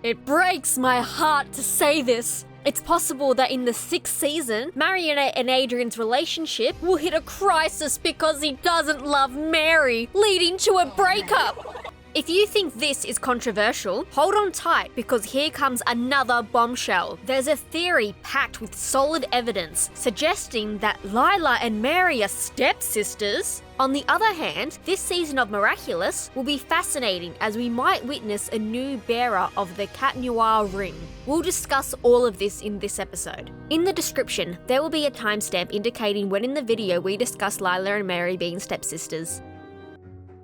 It breaks my heart to say this. It's possible that in the 6th season, Marinette and Adrien's relationship will hit a crisis because he doesn't love Mary, leading to a breakup. If you think this is controversial, hold on tight because here comes another bombshell. There's a theory packed with solid evidence suggesting that Lila and Mary are stepsisters. On the other hand, this season of Miraculous will be fascinating as we might witness a new bearer of the Cat Noir ring. We'll discuss all of this in this episode. In the description, there will be a timestamp indicating when in the video we discuss Lila and Mary being stepsisters.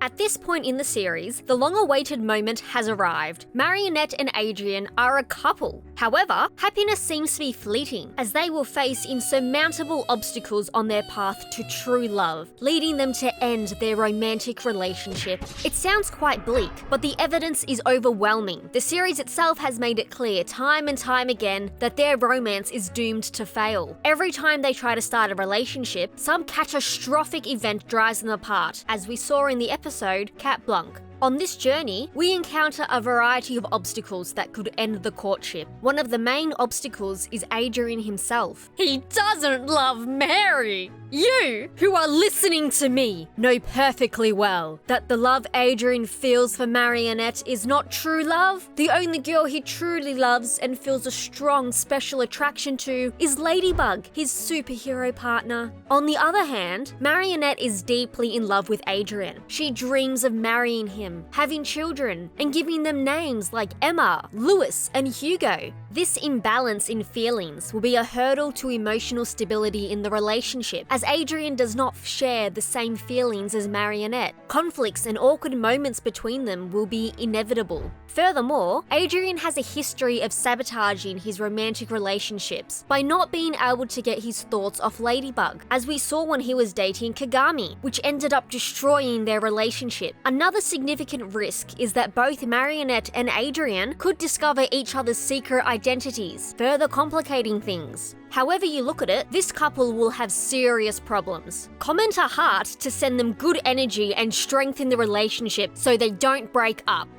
At this point in the series, the long-awaited moment has arrived. Marinette and Adrien are a couple. However, happiness seems to be fleeting, as they will face insurmountable obstacles on their path to true love, leading them to end their romantic relationship. It sounds quite bleak, but the evidence is overwhelming. The series itself has made it clear time and time again that their romance is doomed to fail. Every time they try to start a relationship, some catastrophic event drives them apart, as we saw in the episode Cat Blanc. On this journey, we encounter a variety of obstacles that could end the courtship. One of the main obstacles is Adrien himself. He doesn't love Mary! You, who are listening to me, know perfectly well that the love Adrien feels for Marinette is not true love. The only girl he truly loves and feels a strong special attraction to is Ladybug, his superhero partner. On the other hand, Marinette is deeply in love with Adrien. She dreams of marrying him, having children, and giving them names like Emma, Louis, and Hugo. This imbalance in feelings will be a hurdle to emotional stability in the relationship, as Adrien does not share the same feelings as Marinette. Conflicts and awkward moments between them will be inevitable. Furthermore, Adrien has a history of sabotaging his romantic relationships by not being able to get his thoughts off Ladybug, as we saw when he was dating Kagami, which ended up destroying their relationship. Another significant risk is that both Marinette and Adrien could discover each other's secret identities, further complicating things. However you look at it, this couple will have serious problems. Comment a heart to send them good energy and strengthen the relationship so they don't break up.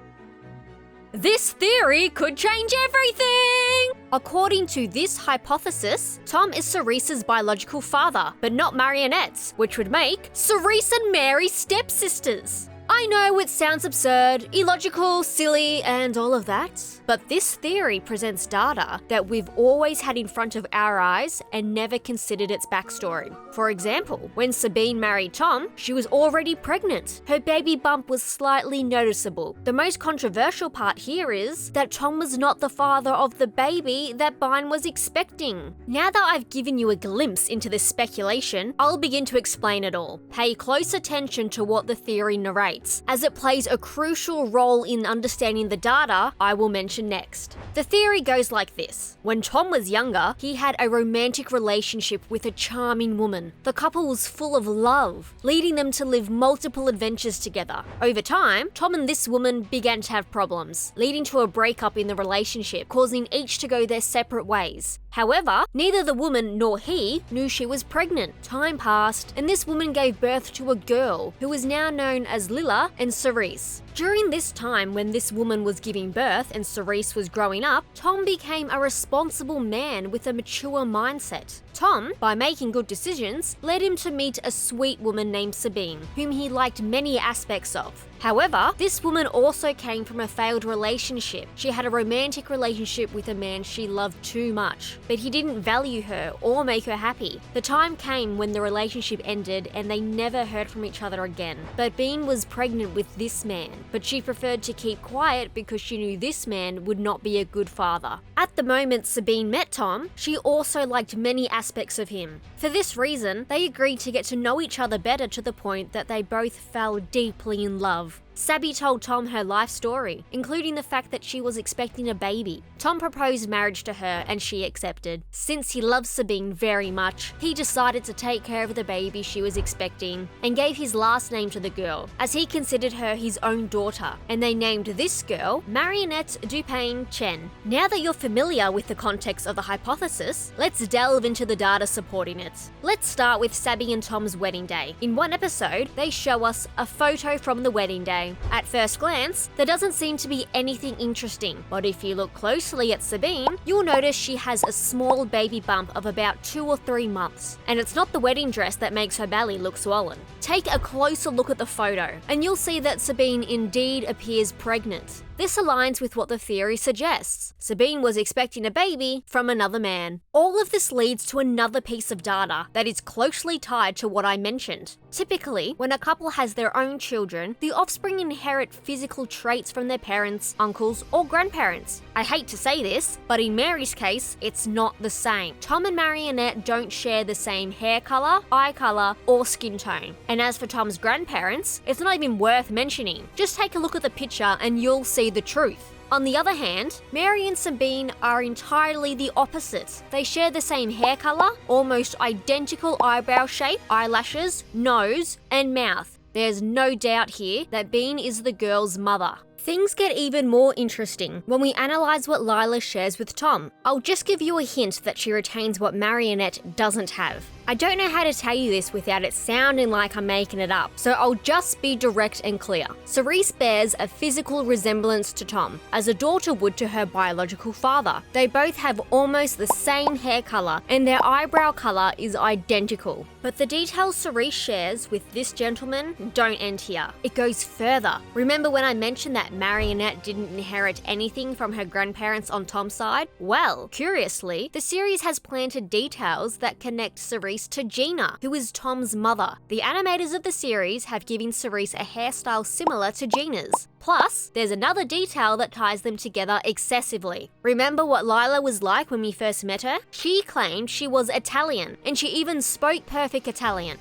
This theory could change everything! According to this hypothesis, Tom is Cerise's biological father, but not Marinette's, which would make Cerise and Mary stepsisters. I know it sounds absurd, illogical, silly, and all of that, but this theory presents data that we've always had in front of our eyes and never considered its backstory. For example, when Sabine married Tom, she was already pregnant. Her baby bump was slightly noticeable. The most controversial part here is that Tom was not the father of the baby that Bine was expecting. Now that I've given you a glimpse into this speculation, I'll begin to explain it all. Pay close attention to what the theory narrates, as it plays a crucial role in understanding the data I will mention next. The theory goes like this. When Tom was younger, he had a romantic relationship with a charming woman. The couple was full of love, leading them to live multiple adventures together. Over time, Tom and this woman began to have problems, leading to a breakup in the relationship, causing each to go their separate ways. However, neither the woman nor he knew she was pregnant. Time passed, and this woman gave birth to a girl who is now known as Lila and Cerise. During this time when this woman was giving birth and Cerise was growing up, Tom became a responsible man with a mature mindset. Tom, by making good decisions, led him to meet a sweet woman named Sabine, whom he liked many aspects of. However, this woman also came from a failed relationship. She had a romantic relationship with a man she loved too much, but he didn't value her or make her happy. The time came when the relationship ended and they never heard from each other again. But Bean was pregnant with this man, but she preferred to keep quiet because she knew this man would not be a good father. At the moment Sabine met Tom, she also liked many aspects of him. For this reason, they agreed to get to know each other better to the point that they both fell deeply in love. Sabby told Tom her life story, including the fact that she was expecting a baby. Tom proposed marriage to her and she accepted. Since he loved Sabine very much, he decided to take care of the baby she was expecting and gave his last name to the girl, as he considered her his own daughter, and they named this girl Marinette Dupain Chen. Now that you're familiar with the context of the hypothesis, let's delve into the data supporting it. Let's start with Sabby and Tom's wedding day. In one episode, they show us a photo from the wedding day, way. At first glance, there doesn't seem to be anything interesting, but if you look closely at Sabine, you'll notice she has a small baby bump of about 2 or 3 months, and it's not the wedding dress that makes her belly look swollen. Take a closer look at the photo, and you'll see that Sabine indeed appears pregnant. This aligns with what the theory suggests. Sabine was expecting a baby from another man. All of this leads to another piece of data that is closely tied to what I mentioned. Typically, when a couple has their own children, the offspring inherit physical traits from their parents, uncles, or grandparents. I hate to say this, but in Mary's case, it's not the same. Tom and Marinette don't share the same hair color, eye color, or skin tone. And as for Tom's grandparents, it's not even worth mentioning. Just take a look at the picture and you'll see the truth. On the other hand, Mary and Sabine are entirely the opposite. They share the same hair color, almost identical eyebrow shape, eyelashes, nose, and mouth. There's no doubt here that Bean is the girl's mother. Things get even more interesting when we analyse what Lila shares with Tom. I'll just give you a hint that she retains what Marinette doesn't have. I don't know how to tell you this without it sounding like I'm making it up, so I'll just be direct and clear. Cerise bears a physical resemblance to Tom, as a daughter would to her biological father. They both have almost the same hair colour, and their eyebrow colour is identical. But the details Cerise shares with this gentleman don't end here. It goes further. Remember when I mentioned that Marinette didn't inherit anything from her grandparents on Tom's side? Well, curiously, the series has planted details that connect Cerise to Gina, who is Tom's mother. The animators of the series have given Cerise a hairstyle similar to Gina's. Plus, there's another detail that ties them together excessively. Remember what Lila was like when we first met her? She claimed she was Italian, and she even spoke perfect Italian.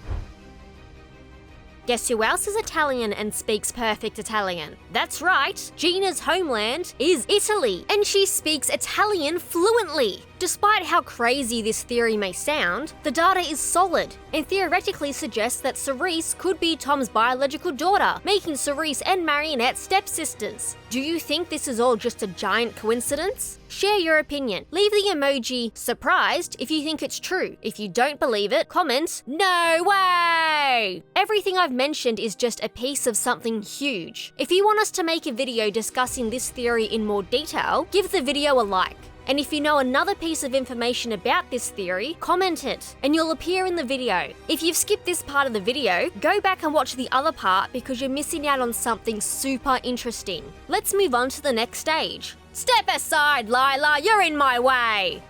Guess who else is Italian and speaks perfect Italian? That's right, Gina's homeland is Italy, and she speaks Italian fluently. Despite how crazy this theory may sound, the data is solid and theoretically suggests that Cerise could be Tom's biological daughter, making Cerise and Marinette stepsisters. Do you think this is all just a giant coincidence? Share your opinion. Leave the emoji surprised if you think it's true. If you don't believe it, comment no way! Everything I've mentioned is just a piece of something huge. If you want us to make a video discussing this theory in more detail, give the video a like. And if you know another piece of information about this theory, comment it, and you'll appear in the video. If you've skipped this part of the video, go back and watch the other part because you're missing out on something super interesting. Let's move on to the next stage. Step aside, Lila, you're in my way!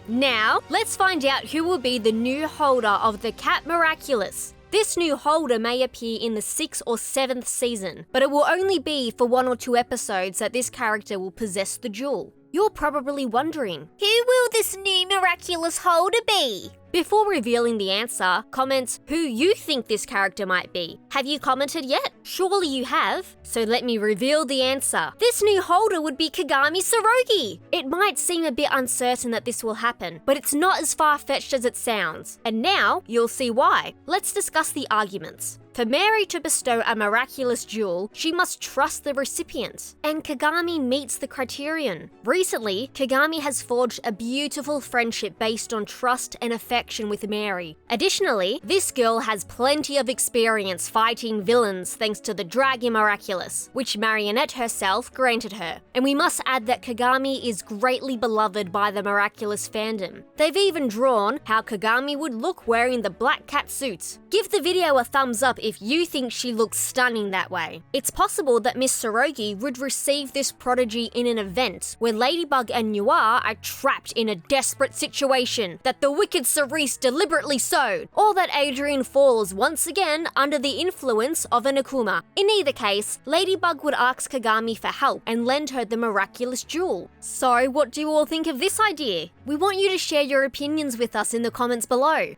Now, let's find out who will be the new holder of the Cat Miraculous. This new holder may appear in the 6th or 7th season, but it will only be for 1 or 2 episodes that this character will possess the jewel. You're probably wondering, who will this new miraculous holder be? Before revealing the answer, comment who you think this character might be. Have you commented yet? Surely you have. So let me reveal the answer. This new holder would be Kagami Tsurugi. It might seem a bit uncertain that this will happen, but it's not as far-fetched as it sounds. And now, you'll see why. Let's discuss the arguments. For Mary to bestow a miraculous jewel, she must trust the recipient, and Kagami meets the criterion. Recently, Kagami has forged a beautiful friendship based on trust and affection with Mary. Additionally, this girl has plenty of experience fighting villains thanks to the Dragon Miraculous, which Marinette herself granted her. And we must add that Kagami is greatly beloved by the Miraculous fandom. They've even drawn how Kagami would look wearing the black cat suit. Give the video a thumbs up if you think she looks stunning that way. It's possible that Miss Tsurugi would receive this prodigy in an event where Ladybug and Noir are trapped in a desperate situation that the wicked Cerise deliberately sowed, or that Adrien falls once again under the influence of an Akuma. In either case, Ladybug would ask Kagami for help and lend her the miraculous jewel. So what do you all think of this idea? We want you to share your opinions with us in the comments below.